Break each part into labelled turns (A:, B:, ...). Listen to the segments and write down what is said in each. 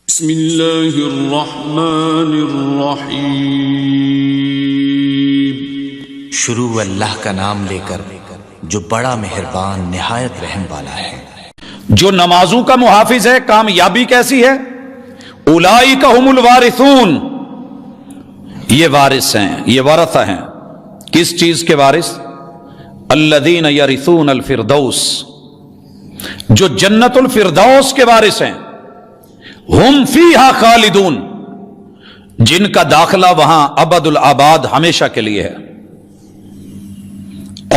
A: بسم اللہ الرحمن الرحیم۔
B: شروع اللہ کا نام لے کر جو بڑا مہربان نہایت رحم والا ہے۔
C: جو نمازوں کا محافظ ہے کامیابی کیسی ہے؟ اولئک هم الوارثون، یہ وارث ہیں، یہ ورثہ ہیں۔ کس چیز کے وارث؟ الذین یرثون الفردوس، جو جنت الفردوس کے وارث ہیں۔ ہم فیہا خالدون، جن کا داخلہ وہاں ابد الآباد ہمیشہ کے لیے ہے۔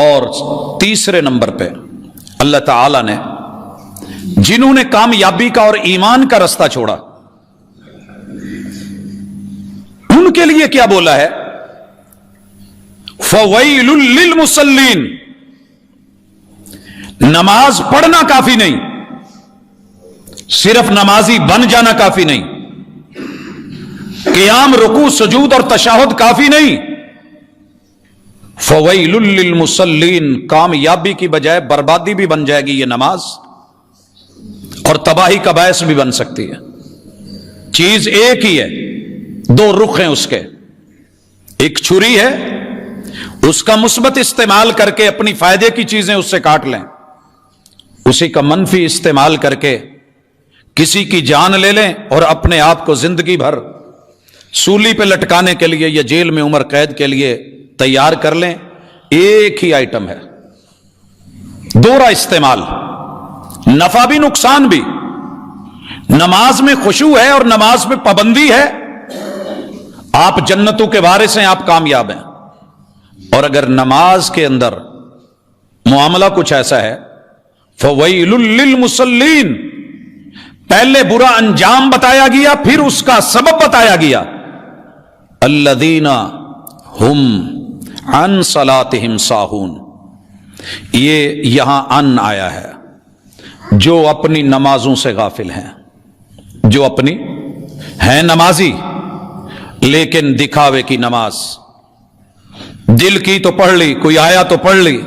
C: اور تیسرے نمبر پہ اللہ تعالی نے جنہوں نے کامیابی کا اور ایمان کا رستہ چھوڑا ان کے لیے کیا بولا ہے؟ فویل للمصلین، نماز پڑھنا کافی نہیں، صرف نمازی بن جانا کافی نہیں، قیام رکوع سجود اور تشہد کافی نہیں۔ فویل للمصلین، کامیابی کی بجائے بربادی بھی بن جائے گی یہ نماز، اور تباہی کا باعث بھی بن سکتی ہے۔ چیز ایک ہی ہے، دو رخ ہیں اس کے۔ ایک چھری ہے، اس کا مثبت استعمال کر کے اپنی فائدے کی چیزیں اس سے کاٹ لیں، اسی کا منفی استعمال کر کے کسی کی جان لے لیں اور اپنے آپ کو زندگی بھر سولی پہ لٹکانے کے لیے یا جیل میں عمر قید کے لیے تیار کر لیں۔ ایک ہی آئٹم ہے، دوہرا استعمال، نفع بھی نقصان بھی۔ نماز میں خشوع ہے اور نماز میں پابندی ہے، آپ جنتوں کے وارث ہیں، آپ کامیاب ہیں۔ اور اگر نماز کے اندر معاملہ کچھ ایسا ہے، فویل للمصلین، پہلے برا انجام بتایا گیا پھر اس کا سبب بتایا گیا۔ الذین ہم عن صلاتہم ساہون، یہ یہاں ان آیا ہے، جو اپنی نمازوں سے غافل ہیں، جو اپنی ہیں نمازی لیکن دکھاوے کی نماز، دل کی تو پڑھ لی، کوئی آیا تو پڑھ لی،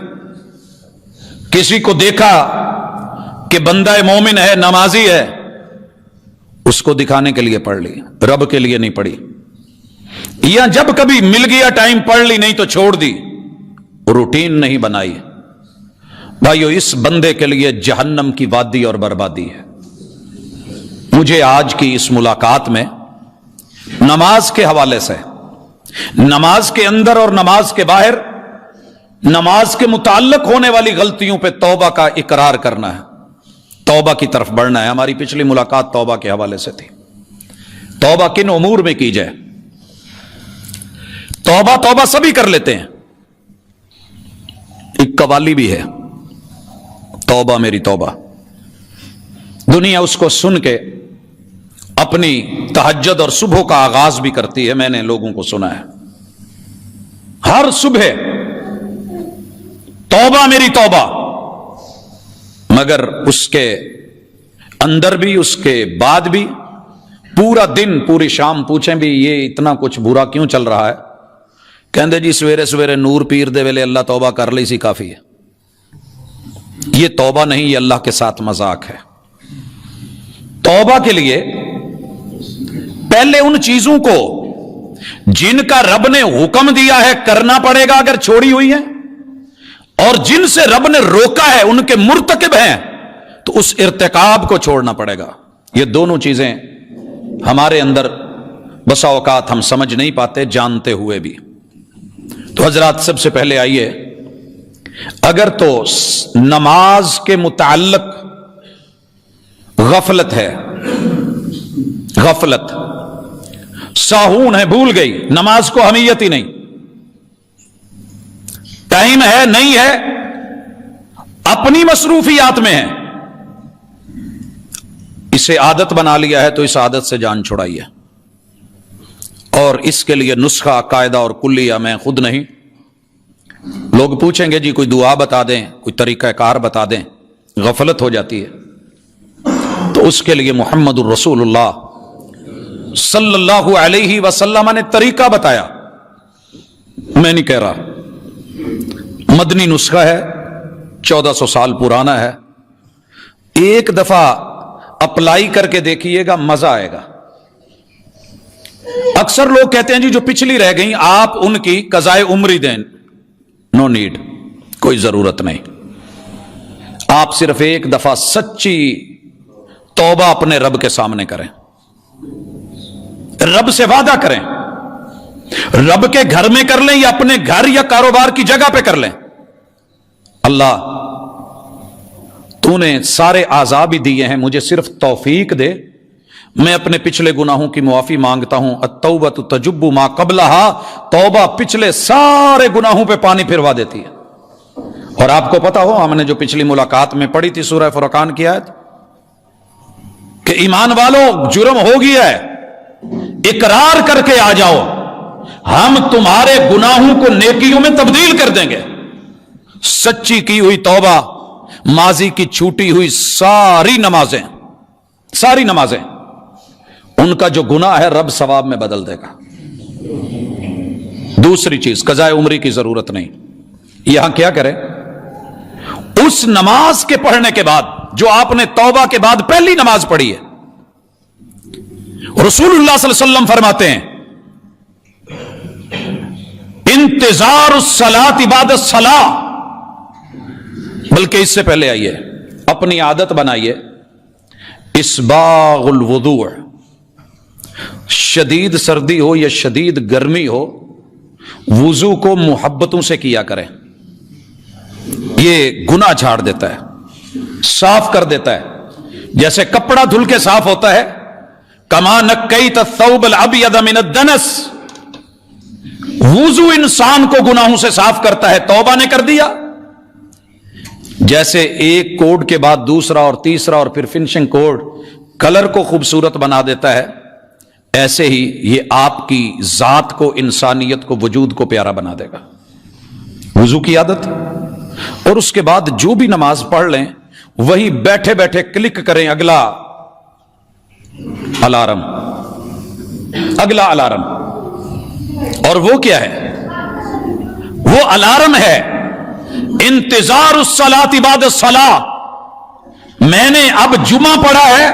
C: کسی کو دیکھا کہ بندہ مومن ہے، نمازی ہے، اس کو دکھانے کے لیے پڑھ لی، رب کے لیے نہیں پڑھی، یا جب کبھی مل گیا ٹائم پڑھ لی، نہیں تو چھوڑ دی، روٹین نہیں بنائی۔ بھائیو، اس بندے کے لیے جہنم کی وادی اور بربادی ہے۔ مجھے آج کی اس ملاقات میں نماز کے حوالے سے، نماز کے اندر اور نماز کے باہر، نماز کے متعلق ہونے والی غلطیوں پہ توبہ کا اقرار کرنا ہے، توبہ کی طرف بڑھنا ہے۔ ہماری پچھلی ملاقات توبہ کے حوالے سے تھی۔ توبہ کن امور میں کی جائے؟ توبہ سبھی کر لیتے ہیں، ایک قوالی بھی ہے، توبہ میری توبہ۔ دنیا اس کو سن کے اپنی تہجد اور صبح کا آغاز بھی کرتی ہے، میں نے لوگوں کو سنا ہے، ہر صبح توبہ میری توبہ، مگر اس کے اندر بھی، اس کے بعد بھی پورا دن پوری شام پوچھیں بھی یہ اتنا کچھ برا کیوں چل رہا ہے؟ کہندے جی سویرے سویرے نور پیر دے ویلے اللہ توبہ کر لی سی کافی ہے۔ یہ توبہ نہیں، یہ اللہ کے ساتھ مذاق ہے۔ توبہ کے لیے پہلے ان چیزوں کو جن کا رب نے حکم دیا ہے کرنا پڑے گا اگر چھوڑی ہوئی ہیں، اور جن سے رب نے روکا ہے ان کے مرتکب ہیں تو اس ارتکاب کو چھوڑنا پڑے گا۔ یہ دونوں چیزیں ہمارے اندر بسا اوقات ہم سمجھ نہیں پاتے جانتے ہوئے بھی۔ تو حضرات، سب سے پہلے آئیے، اگر تو نماز کے متعلق غفلت ہے، غفلت ساہون ہے، بھول گئی، نماز کو اہمیت ہی نہیں، ٹائم ہے نہیں ہے، اپنی مصروفیات میں ہے، اسے عادت بنا لیا ہے تو اس عادت سے جان چھڑائیے۔ اور اس کے لیے نسخہ، قاعدہ اور کلیہ میں خود نہیں، لوگ پوچھیں گے جی کوئی دعا بتا دیں، کوئی طریقہ کار بتا دیں، غفلت ہو جاتی ہے۔ تو اس کے لیے محمد الرسول اللہ صلی اللہ علیہ وسلم نے طریقہ بتایا، میں نہیں کہہ رہا، مدنی نسخہ ہے، 1400 سال پرانا ہے، ایک دفعہ اپلائی کر کے دیکھیے گا، مزہ آئے گا۔ اکثر لوگ کہتے ہیں جی جو پچھلی رہ گئیں آپ ان کی قضائے عمری دیں. نو نیڈ، کوئی ضرورت نہیں. آپ صرف ایک دفعہ سچی توبہ اپنے رب کے سامنے کریں، رب سے وعدہ کریں، رب کے گھر میں کر لیں یا اپنے گھر یا کاروبار کی جگہ پہ کر لیں. اللہ تو نے سارے عذاب ہی دیے ہیں، مجھے صرف توفیق دے، میں اپنے پچھلے گناہوں کی معافی مانگتا ہوں. التوبۃ تجب ما قبلها، توبہ پچھلے سارے گناہوں پہ پانی پھروا دیتی ہے. اور آپ کو پتا ہو ہم نے جو پچھلی ملاقات میں پڑھی تھی سورہ فرقان کی آیت کہ ایمان والو جرم ہو گیا ہے، اقرار کر کے آ جاؤ، ہم تمہارے گناہوں کو نیکیوں میں تبدیل کر دیں گے. سچی کی ہوئی توبہ، ماضی کی چھوٹی ہوئی ساری نمازیں ان کا جو گناہ ہے رب ثواب میں بدل دے گا. دوسری چیز، قضائے عمری کی ضرورت نہیں. یہاں کیا کریں؟ اس نماز کے پڑھنے کے بعد جو آپ نے توبہ کے بعد پہلی نماز پڑھی ہے، رسول اللہ صلی اللہ علیہ وسلم فرماتے ہیں انتظار الصلاۃ بعد الصلاۃ، بلکہ اس سے پہلے آئیے اپنی عادت بنائیے اسباغ الوضوء. شدید سردی ہو یا شدید گرمی ہو، وضو کو محبتوں سے کیا کریں. یہ گناہ جھاڑ دیتا ہے، صاف کر دیتا ہے. جیسے کپڑا دھل کے صاف ہوتا ہے، کما نکیت الثوب الابیض من الدنس، وضو انسان کو گناہوں سے صاف کرتا ہے. توبہ نے کر دیا، جیسے ایک کوڈ کے بعد دوسرا اور تیسرا اور پھر فنشنگ کوڈ کلر کو خوبصورت بنا دیتا ہے، ایسے ہی یہ آپ کی ذات کو، انسانیت کو، وجود کو پیارا بنا دے گا. وضو کی عادت، اور اس کے بعد جو بھی نماز پڑھ لیں وہی بیٹھے بیٹھے کلک کریں اگلا الارم. اور وہ کیا ہے؟ وہ الارم ہے انتظار الصلاۃ بعد الصلاۃ. میں نے اب جمعہ پڑھا ہے،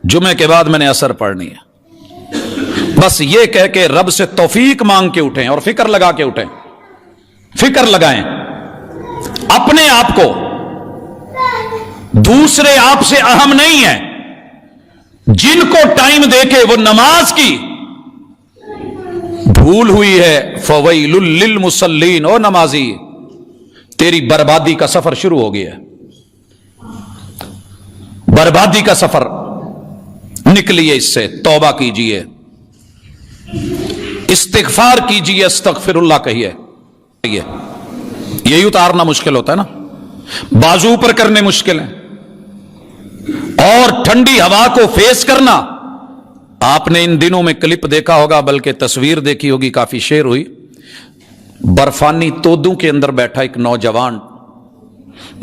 C: جمعے کے بعد میں نے عصر پڑھنی ہے. بس یہ کہہ کے رب سے توفیق مانگ کے اٹھیں اور فکر لگا کے اٹھیں. فکر لگائیں اپنے آپ کو، دوسرے آپ سے اہم نہیں ہے. جن کو ٹائم دے کے وہ نماز کی بھول ہوئی ہے، فویل للمصلین، او نمازی تیری بربادی کا سفر شروع ہو گیا. بربادی کا سفر، نکلیے اس سے. توبہ کیجئے، استغفار کیجئے، استغفر اللہ کہیے. یہی اتارنا مشکل ہوتا ہے نا، بازو پر کرنے مشکل ہیں، اور ٹھنڈی ہوا کو فیس کرنا. آپ نے ان دنوں میں کلپ دیکھا ہوگا، بلکہ تصویر دیکھی ہوگی، کافی شیئر ہوئی. برفانی تودوں کے اندر بیٹھا ایک نوجوان،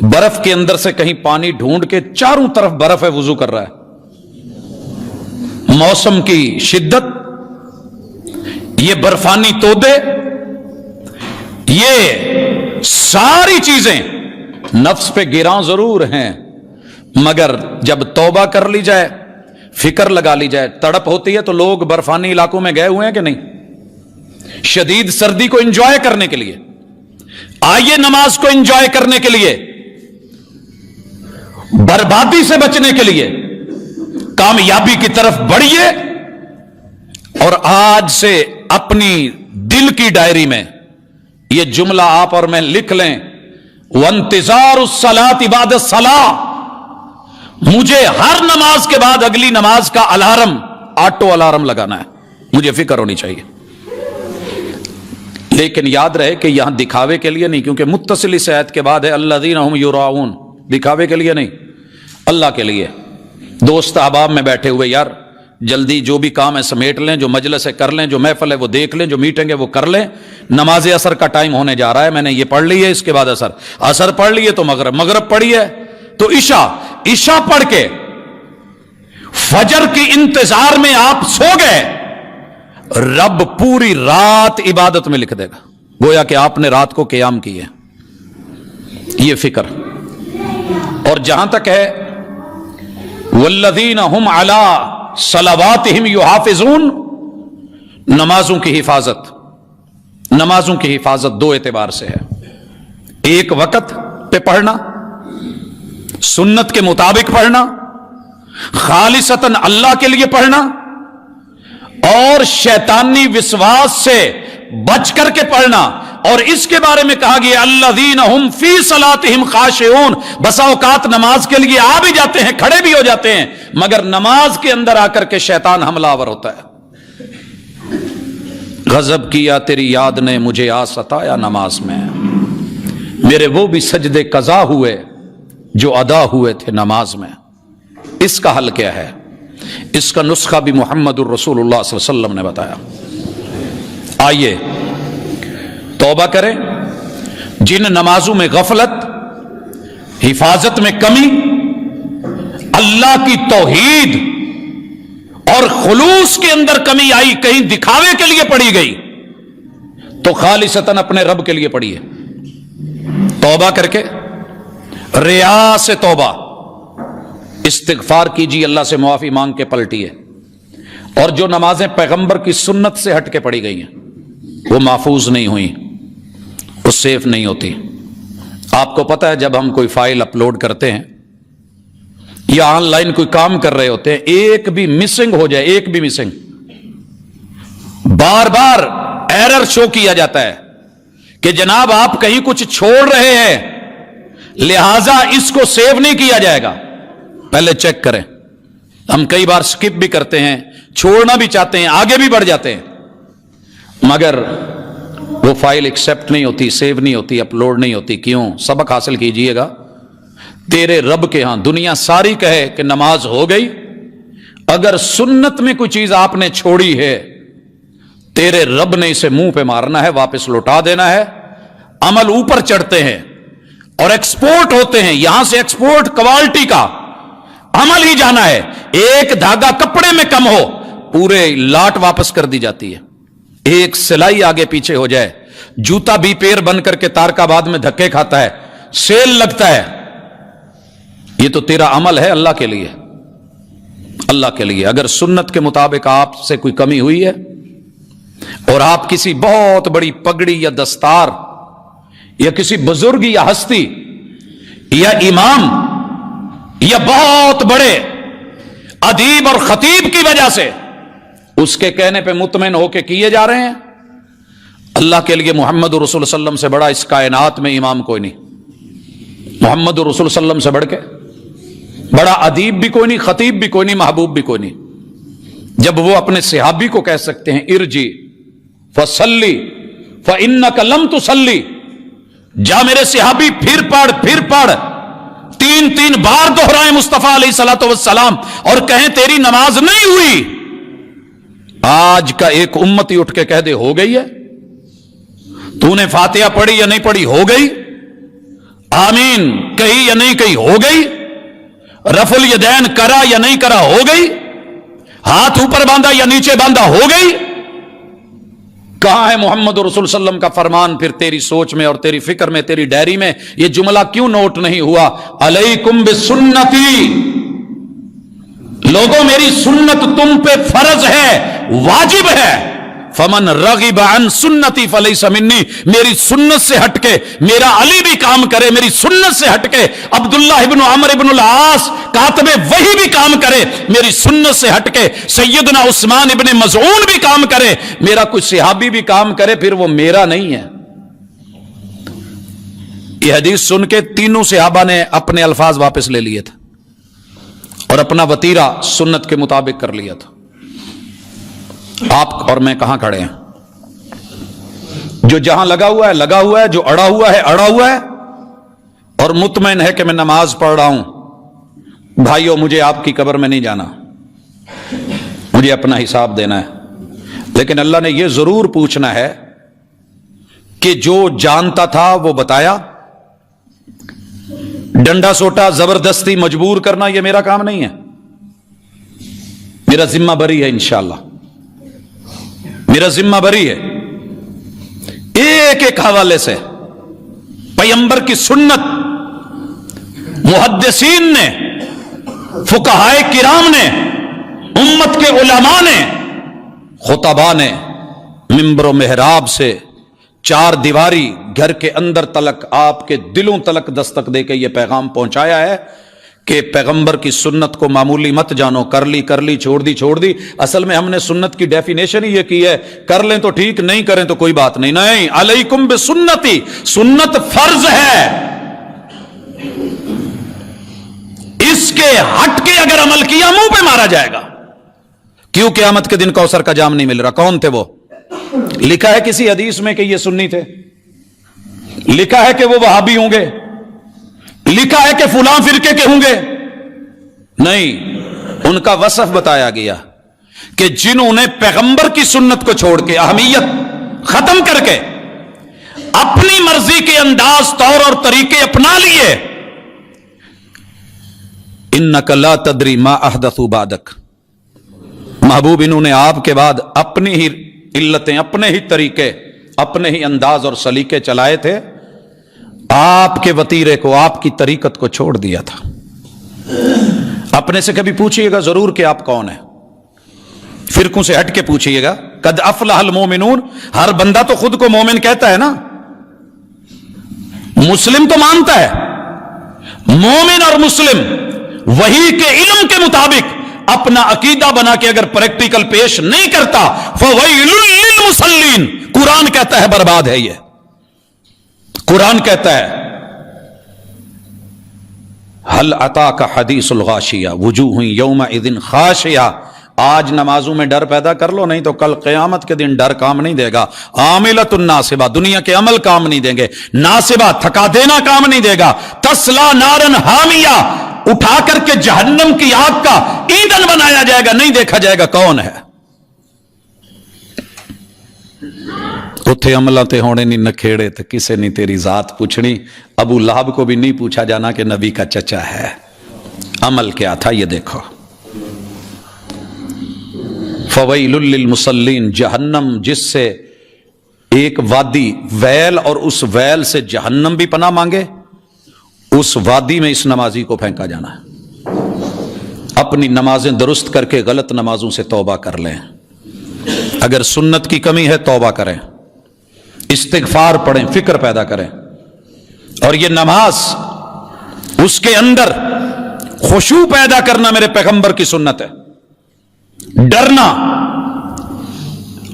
C: برف کے اندر سے کہیں پانی ڈھونڈ کے، چاروں طرف برف ہے، وضو کر رہا ہے. موسم کی شدت، یہ برفانی تودے، یہ ساری چیزیں نفس پہ گراں ضرور ہیں، مگر جب توبہ کر لی جائے، فکر لگا لی جائے، تڑپ ہوتی ہے. تو لوگ برفانی علاقوں میں گئے ہوئے ہیں کہ نہیں؟ شدید سردی کو انجوائے کرنے کے لیے آئیے، نماز کو انجوائے کرنے کے لیے، بربادی سے بچنے کے لیے کامیابی کی طرف بڑھیے. اور آج سے اپنی دل کی ڈائری میں یہ جملہ آپ اور میں لکھ لیں، وانتظار الصلاۃ بعد الصلاۃ. مجھے ہر نماز کے بعد اگلی نماز کا الارم، آٹو الارم لگانا ہے. مجھے فکر ہونی چاہیے. لیکن یاد رہے کہ یہاں دکھاوے کے لیے نہیں، کیونکہ متصل اس آیت کے بعد ہے الذین ھم یراؤون. دکھاوے کے لیے نہیں، اللہ کے لیے. دوست احباب میں بیٹھے ہوئے، یار جلدی جو بھی کام ہے سمیٹ لیں، جو مجلس ہے کر لیں، جو محفل ہے وہ دیکھ لیں، جو میٹنگ ہے وہ کر لیں. نماز عصر کا ٹائم ہونے جا رہا ہے، میں نے یہ پڑھ لی ہے، اس کے بعد عصر پڑھ لی ہے تو مغرب پڑھی ہے تو عشاء پڑھ کے فجر کی انتظار میں آپ سو گئے، رب پوری رات عبادت میں لکھ دے گا، گویا کہ آپ نے رات کو قیام کی ہے. یہ فکر. اور جہاں تک ہے والذین ہم علی صلواتہم یحافظون، نمازوں کی حفاظت دو اعتبار سے ہے. ایک وقت پہ پڑھنا، سنت کے مطابق پڑھنا، خالصتاً اللہ کے لیے پڑھنا، اور شیطانی وسواس سے بچ کر کے پڑھنا. اور اس کے بارے میں کہا گیا الذین هم فی صلاتہم خاشعون. بسا اوقات نماز کے لیے آ بھی جاتے ہیں، کھڑے بھی ہو جاتے ہیں، مگر نماز کے اندر آ کر کے شیطان حملہ آور ہوتا ہے. غضب کیا تیری یاد نے مجھے آ ستایا نماز میں، میرے وہ بھی سجدے قضا ہوئے جو ادا ہوئے تھے نماز میں. اس کا حل کیا ہے؟ اس کا نسخہ بھی محمد الرسول اللہ صلی اللہ علیہ وسلم نے بتایا. آئیے توبہ کریں. جن نمازوں میں غفلت، حفاظت میں کمی، اللہ کی توحید اور خلوص کے اندر کمی آئی، کہیں دکھاوے کے لیے پڑھی گئی، تو خالصتاً اپنے رب کے لیے پڑھیے. توبہ کر کے ریا سے توبہ، استغفار کیجیے، اللہ سے معافی مانگ کے پلٹیے. اور جو نمازیں پیغمبر کی سنت سے ہٹ کے پڑھی گئی ہیں وہ محفوظ نہیں ہوئی، وہ سیف نہیں ہوتی. آپ کو پتہ ہے جب ہم کوئی فائل اپلوڈ کرتے ہیں یا آن لائن کوئی کام کر رہے ہوتے ہیں، ایک بھی مسنگ ہو جائے، ایک بھی مسنگ، بار بار ایرر شو کیا جاتا ہے کہ جناب آپ کہیں کچھ چھوڑ رہے ہیں، لہذا اس کو سیو نہیں کیا جائے گا. پہلے چیک کریں. ہم کئی بار سکپ بھی کرتے ہیں، چھوڑنا بھی چاہتے ہیں، آگے بھی بڑھ جاتے ہیں، مگر وہ فائل ایکسپٹ نہیں ہوتی، سیو نہیں ہوتی، اپلوڈ نہیں ہوتی. کیوں؟ سبق حاصل کیجئے گا. تیرے رب کے ہاں دنیا ساری کہے کہ نماز ہو گئی، اگر سنت میں کوئی چیز آپ نے چھوڑی ہے، تیرے رب نے اسے منہ پہ مارنا ہے، واپس لوٹا دینا ہے. عمل اوپر چڑھتے ہیں اور ایکسپورٹ ہوتے ہیں، یہاں سے ایکسپورٹ کوالٹی کا عمل ہی جانا ہے. ایک دھاگا کپڑے میں کم ہو، پورے لاٹ واپس کر دی جاتی ہے. ایک سلائی آگے پیچھے ہو جائے، جوتا بھی پیر بن کر کے تارکاباد میں دھکے کھاتا ہے، سیل لگتا ہے. یہ تو تیرا عمل ہے اللہ کے لیے، اللہ کے لیے. اگر سنت کے مطابق آپ سے کوئی کمی ہوئی ہے اور آپ کسی بہت بڑی پگڑی یا دستار یا کسی بزرگ یا ہستی یا امام یا بہت بڑے ادیب اور خطیب کی وجہ سے اس کے کہنے پہ مطمئن ہو کے کیے جا رہے ہیں، اللہ کے لیے محمد رسول صلی اللہ علیہ وسلم سے بڑا اس کائنات میں امام کوئی نہیں. محمد رسول صلی اللہ علیہ وسلم سے بڑھ کے بڑا ادیب بھی کوئی نہیں، خطیب بھی کوئی نہیں، محبوب بھی کوئی نہیں. جب وہ اپنے صحابی کو کہہ سکتے ہیں ارجی فصلی فانک لم تصلی، جا میرے صحابی پھر پڑھ، تین بار دہرائیں مصطفیٰ علیہ الصلوۃ والسلام اور کہیں تیری نماز نہیں ہوئی. آج کا ایک امتی اٹھ کے کہہ دے ہو گئی ہے، تو نے فاتحہ پڑھی یا نہیں پڑھی، ہو گئی، آمین کہی یا نہیں کہی، ہو گئی، رفع الیدین کرا یا نہیں کرا، ہو گئی، ہاتھ اوپر باندھا یا نیچے باندھا، ہو گئی. کہاں ہے محمد رسول صلی اللہ علیہ وسلم کا فرمان؟ پھر تیری سوچ میں اور تیری فکر میں، تیری ڈائری میں یہ جملہ کیوں نوٹ نہیں ہوا؟ علیکم بسنتی، لوگوں میری سنت تم پہ فرض ہے، واجب ہے. فمن رغب عن سنتی فلیس منی، میری سنت سے ہٹ کے میرا علی بھی کام کرے، میری سنت سے ہٹ کے عبداللہ ابن عمر ابن العاص کاتب وہی بھی کام کرے، میری سنت سے ہٹ کے سیدنا عثمان ابن مظعون بھی کام کرے، میرا کوئی صحابی بھی کام کرے، پھر وہ میرا نہیں ہے. یہ حدیث سن کے تینوں صحابہ نے اپنے الفاظ واپس لے لیے تھے اور اپنا وتیرہ سنت کے مطابق کر لیا تھا. آپ اور میں کہاں کھڑے ہیں؟ جو جہاں لگا ہوا ہے لگا ہوا ہے، جو اڑا ہوا ہے اڑا ہوا ہے، اور مطمئن ہے کہ میں نماز پڑھ رہا ہوں. بھائیو مجھے آپ کی قبر میں نہیں جانا، مجھے اپنا حساب دینا ہے. لیکن اللہ نے یہ ضرور پوچھنا ہے کہ جو جانتا تھا وہ بتایا. ڈنڈا سوٹا زبردستی مجبور کرنا یہ میرا کام نہیں ہے، میرا ذمہ بری ہے. انشاءاللہ میرا ذمہ بری ہے. ایک ایک حوالے سے پیغمبر کی سنت، محدثین نے، فقہائے کرام نے، امت کے علماء نے، خطباء نے منبر و محراب سے چار دیواری گھر کے اندر تلک آپ کے دلوں تلک دستک دے کے یہ پیغام پہنچایا ہے کہ پیغمبر کی سنت کو معمولی مت جانو، کر لی چھوڑ دی۔ اصل میں ہم نے سنت کی ڈیفینیشن ہی یہ کی ہے، کر لیں تو ٹھیک، نہیں کریں تو کوئی بات نہیں علیکم بسنتی، سنت فرض ہے، اس کے ہٹ کے اگر عمل کیا منہ پہ مارا جائے گا۔ کیوں قیامت کے دن کوثر کا جام نہیں مل رہا؟ کون تھے وہ؟ لکھا ہے کسی حدیث میں کہ یہ سنی تھے، لکھا ہے کہ وہ وہابی ہوں گے، لکھا ہے کہ فلاں فرقے کے ہوں گے؟ نہیں، ان کا وصف بتایا گیا کہ جنہوں نے پیغمبر کی سنت کو چھوڑ کے، اہمیت ختم کر کے اپنی مرضی کے انداز، طور اور طریقے اپنا لیے، انک لا تدری ما احدثوا بعدک، محبوب انہوں نے آپ کے بعد اپنی ہی علتیں، اپنے ہی طریقے، اپنے ہی انداز اور سلیقے چلائے تھے، آپ کے وتیرے کو، آپ کی طریقت کو چھوڑ دیا تھا۔ اپنے سے کبھی پوچھئے گا ضرور کہ آپ کون ہیں، فرقوں سے ہٹ کے پوچھئے گا۔ قد افلح المومنون، ہر بندہ تو خود کو مومن کہتا ہے نا، مسلم تو مانتا ہے، مومن اور مسلم وحی کے علم کے مطابق اپنا عقیدہ بنا کے اگر پریکٹیکل پیش نہیں کرتا، فویل للمصلین، قرآن کہتا ہے برباد ہے یہ، قرآن کہتا ہے هل اتاک حدیث الغاشیہ وجوہ یومئذ خاشعہ، آج نمازوں میں ڈر پیدا کر لو، نہیں تو کل قیامت کے دن ڈر کام نہیں دے گا۔ عاملۃ ناصبہ، دنیا کے عمل کام نہیں دیں گے، ناصبہ تھکا دینا کام نہیں دے گا، تسلا نارن حامیہ، اٹھا کر کے جہنم کی آگ کا ایندھن بنایا جائے گا، نہیں دیکھا جائے گا کون ہے۔ اتھے عملہ تے ہونے نہیں نکھیڑے تے کسے نہیں تیری ذات پوچھنی، ابو لہب کو بھی نہیں پوچھا جانا کہ نبی کا چچا ہے، عمل کیا تھا یہ دیکھو۔ فویل للمصلین، جہنم جس سے ایک وادی ویل، اور اس ویل سے جہنم بھی پناہ مانگے، اس وادی میں اس نمازی کو پھینکا جانا ہے۔ اپنی نمازیں درست کر کے غلط نمازوں سے توبہ کر لیں، اگر سنت کی کمی ہے توبہ کریں، استغفار پڑھیں، فکر پیدا کریں، اور یہ نماز اس کے اندر خشوع پیدا کرنا میرے پیغمبر کی سنت ہے، ڈرنا،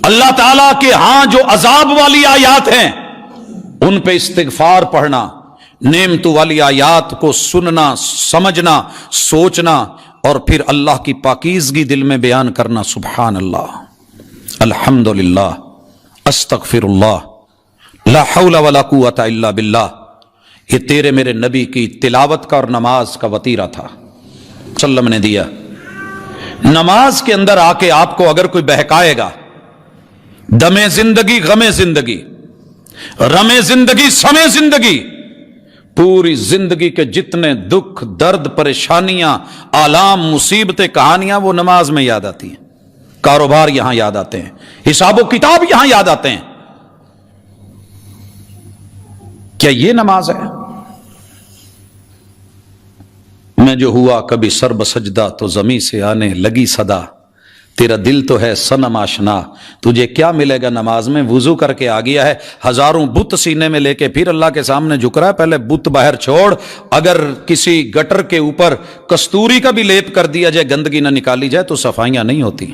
C: اللہ تعالیٰ کے ہاں جو عذاب والی آیات ہیں ان پہ استغفار پڑھنا، نعمت والی آیات کو سننا، سمجھنا، سوچنا، اور پھر اللہ کی پاکیزگی دل میں بیان کرنا، سبحان اللہ، الحمدللہ، استغفر اللہ، لا حول ولا قوت الا باللہ۔ یہ تیرے میرے نبی کی تلاوت کا اور نماز کا وتیرہ تھا، وسلم نے دیا۔ نماز کے اندر آ کے آپ کو اگر کوئی بہکائے گا، دم زندگی، غم زندگی، رم زندگی، سم زندگی، پوری زندگی کے جتنے دکھ، درد، پریشانیاں، آلام، مصیبتیں، کہانیاں وہ نماز میں یاد آتی ہیں، کاروبار یہاں یاد آتے ہیں، حساب و کتاب یہاں یاد آتے ہیں۔ کیا یہ نماز ہے؟ میں جو ہوا کبھی سر بسجدہ تو زمیں سے آنے لگی صدا، تیرا دل تو ہے صنم آشنا، تجھے کیا ملے گا نماز میں؟ وضو کر کے آ گیا ہے، ہزاروں بت سینے میں لے کے پھر اللہ کے سامنے جھک رہا ہے، پہلے بت باہر چھوڑ، اگر کسی گٹر کے اوپر کستوری کا بھی لیپ کر دیا جائے، گندگی نہ نکالی جائے تو صفائیاں نہیں ہوتی۔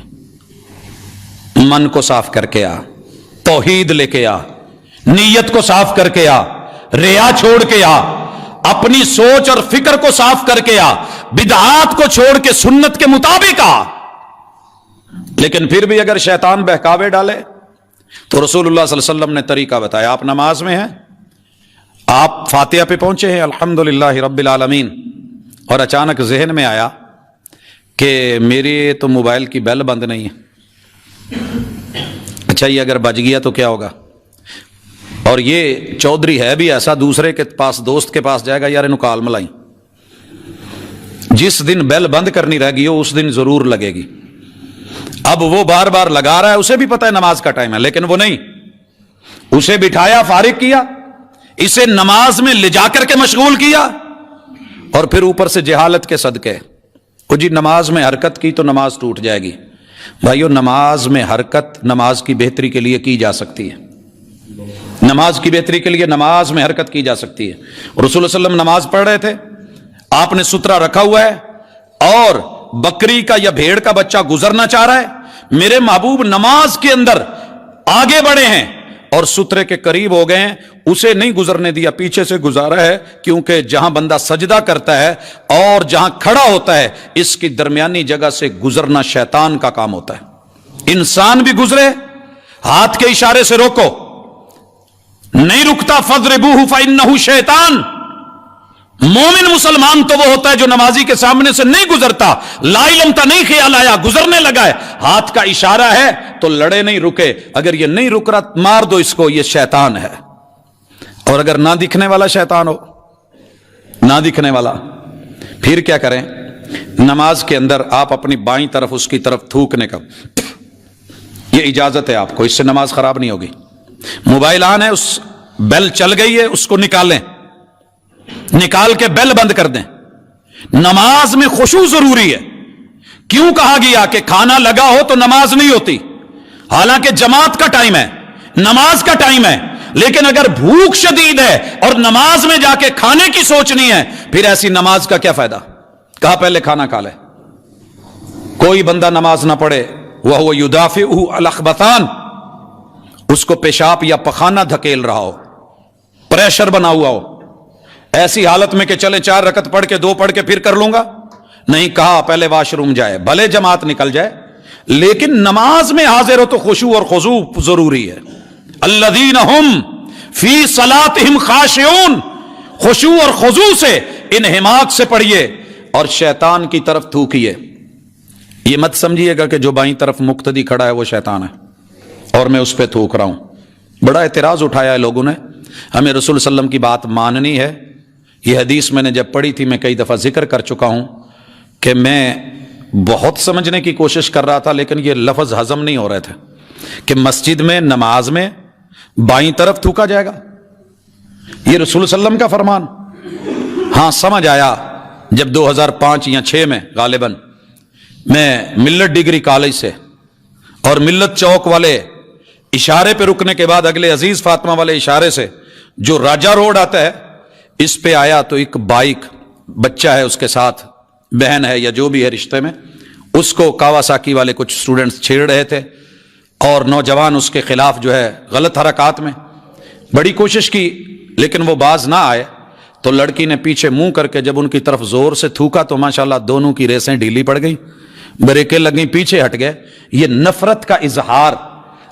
C: من کو صاف کر کے آ، توحید لے کے آ، نیت کو صاف کر کے آ، ریا چھوڑ کے آ، اپنی سوچ اور فکر کو صاف کر کے آ، بدعات کو چھوڑ کے سنت کے مطابق آ۔ لیکن پھر بھی اگر شیطان بہکاوے ڈالے تو رسول اللہ صلی اللہ علیہ وسلم نے طریقہ بتایا۔ آپ نماز میں ہیں، آپ فاتحہ پہ پہنچے ہیں، الحمدللہ رب العالمین، اور اچانک ذہن میں آیا کہ میری تو موبائل کی بیل بند نہیں ہے، اچھا یہ اگر بج گیا تو کیا ہوگا؟ اور یہ چودھری ہے بھی ایسا، دوسرے کے پاس، دوست کے پاس جائے گا، یار انہوں کال ملائی، جس دن بیل بند کرنی رہ گئی ہو اس دن ضرور لگے گی۔ اب وہ بار بار لگا رہا ہے، اسے بھی پتہ ہے نماز کا ٹائم ہے، لیکن وہ نہیں، اسے بٹھایا، فارغ کیا، اسے نماز میں لے جا کر کے مشغول کیا، اور پھر اوپر سے جہالت کے صدقے، وہ جی نماز میں حرکت کی تو نماز ٹوٹ جائے گی، بھائیو نماز میں حرکت نماز کی بہتری کے لیے کی جا سکتی ہے، نماز کی بہتری کے لیے نماز میں حرکت کی جا سکتی ہے۔ رسول اللہ صلی اللہ علیہ وسلم نماز پڑھ رہے تھے، آپ نے سترہ رکھا ہوا ہے اور بکری کا یا بھیڑ کا بچہ گزرنا چاہ رہا ہے، میرے محبوب نماز کے اندر آگے بڑھے ہیں اور سترے کے قریب ہو گئے ہیں، اسے نہیں گزرنے دیا، پیچھے سے گزارا ہے، کیونکہ جہاں بندہ سجدہ کرتا ہے اور جہاں کھڑا ہوتا ہے اس کی درمیانی جگہ سے گزرنا شیطان کا کام ہوتا ہے۔ انسان بھی گزرے، ہاتھ کے اشارے سے روکو، نہیں رکتا فَضْرِبُوهُ فَإِنَّهُ شیطان۔ مومن مسلمان تو وہ ہوتا ہے جو نمازی کے سامنے سے نہیں گزرتا، لا علم تا نہیں خیال آیا، گزرنے لگا ہے، ہاتھ کا اشارہ ہے تو لڑے نہیں رکے، اگر یہ نہیں رک رہا مار دو اس کو، یہ شیطان ہے۔ اور اگر نہ دکھنے والا شیطان ہو، نہ دکھنے والا، پھر کیا کریں؟ نماز کے اندر آپ اپنی بائیں طرف اس کی طرف تھوکنے کا یہ اجازت ہے آپ کو، اس سے نماز خراب نہیں ہوگی۔ موبائل آن ہے، اس بیل چل گئی ہے، اس کو نکالیں، نکال کے بیل بند کر دیں۔ نماز میں خشوع ضروری ہے۔ کیوں کہا گیا کہ کھانا لگا ہو تو نماز نہیں ہوتی؟ حالانکہ جماعت کا ٹائم ہے، نماز کا ٹائم ہے، لیکن اگر بھوک شدید ہے اور نماز میں جا کے کھانے کی سوچنی ہے، پھر ایسی نماز کا کیا فائدہ؟ کہا پہلے کھانا کھا لے۔ کوئی بندہ نماز نہ پڑھے وَهُوَ يُدَافِعُهُ الْأَخْبَثَانِ، اس کو پیشاب یا پخانہ دھکیل رہا ہو، پریشر بنا ہوا ہو، ایسی حالت میں کہ چلے 4 رکعت پڑھ کے 2 پڑھ کے پھر کر لوں گا، نہیں، کہا پہلے واش روم جائے، بھلے جماعت نکل جائے، لیکن نماز میں حاضر ہو تو خشوع اور خضوع ضروری ہے۔ الذین ہم فی صلاتہم خاشعون، خشوع اور خضوع سے انہماک سے پڑھیے اور شیطان کی طرف تھوکیے۔ یہ مت سمجھیے گا کہ جو بائیں طرف مقتدی کھڑا ہے وہ شیطان ہے اور میں اس پہ تھوک رہا ہوں۔ بڑا اعتراض اٹھایا ہے لوگوں نے، ہمیں رسول صلی اللہ علیہ وسلم کی بات ماننی ہے۔ یہ حدیث میں نے جب پڑھی تھی، میں کئی دفعہ ذکر کر چکا ہوں کہ میں بہت سمجھنے کی کوشش کر رہا تھا، لیکن یہ لفظ ہضم نہیں ہو رہے تھے کہ مسجد میں نماز میں بائیں طرف تھوکا جائے گا، یہ رسول صلی اللہ علیہ وسلم کا فرمان۔ ہاں سمجھ آیا جب 2005 یا 6 میں غالباً میں ملت ڈگری کالج سے اور ملت چوک والے اشارے پہ رکنے کے بعد اگلے عزیز فاطمہ والے اشارے سے جو راجہ روڈ آتا ہے اس پہ آیا تو ایک بائک، بچہ ہے اس کے ساتھ، بہن ہے یا جو بھی ہے رشتے میں، اس کو کاواساکی والے کچھ سٹوڈنٹس چھیڑ رہے تھے اور نوجوان اس کے خلاف جو ہے غلط حرکات میں، بڑی کوشش کی لیکن وہ باز نہ آئے، تو لڑکی نے پیچھے منہ کر کے جب ان کی طرف زور سے تھوکا تو ماشاءاللہ دونوں کی ریسیں ڈھیلی پڑ گئیں، بریکیں لگیں، پیچھے ہٹ گئے۔ یہ نفرت کا اظہار،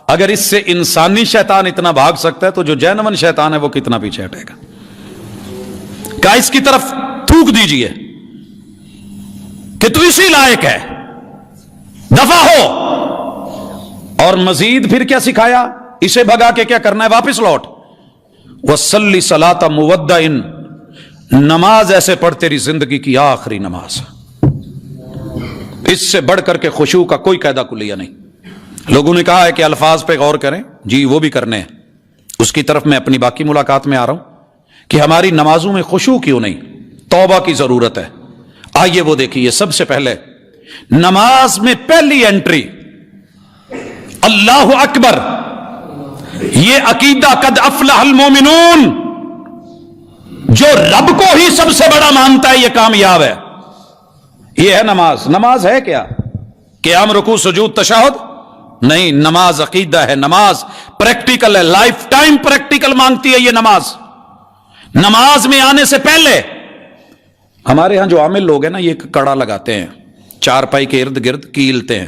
C: اگر اس سے انسانی شیطان اتنا بھاگ سکتا ہے تو جو جینون شیطان ہے وہ کتنا پیچھے ہٹے گا؟ کہ اس کی طرف تھوک دیجئے کہ تو اسی لائق ہے، دفع ہو۔ اور مزید پھر کیا سکھایا؟ اسے بھگا کے کیا کرنا ہے؟ واپس لوٹ۔ وَصَلِّ صَلَاةَ مُوَدَّعٍ، نماز ایسے پڑھ تیری زندگی کی آخری نماز۔ اس سے بڑھ کر کے خشوع کا کوئی قاعدہ کلیہ نہیں۔ لوگوں نے کہا ہے کہ الفاظ پہ غور کریں، جی وہ بھی کرنے ہیں، اس کی طرف میں اپنی باقی ملاقات میں آ رہا ہوں کہ ہماری نمازوں میں خشوع کیوں نہیں؟ توبہ کی ضرورت ہے۔ آئیے وہ دیکھیے، سب سے پہلے نماز میں پہلی انٹری اللہ اکبر، یہ عقیدہ قد افلح المومنون، جو رب کو ہی سب سے بڑا مانتا ہے یہ کامیاب ہے۔ یہ ہے نماز۔ نماز ہے کیا؟ قیام، رکوع، سجود، تشہد؟ نہیں، نماز عقیدہ ہے، نماز پریکٹیکل ہے، لائف ٹائم پریکٹیکل مانگتی ہے یہ نماز۔ نماز میں آنے سے پہلے ہمارے ہاں جو عامل لوگ ہیں نا، یہ ایک کڑا لگاتے ہیں، چارپائی کے ارد گرد کیلتے ہیں،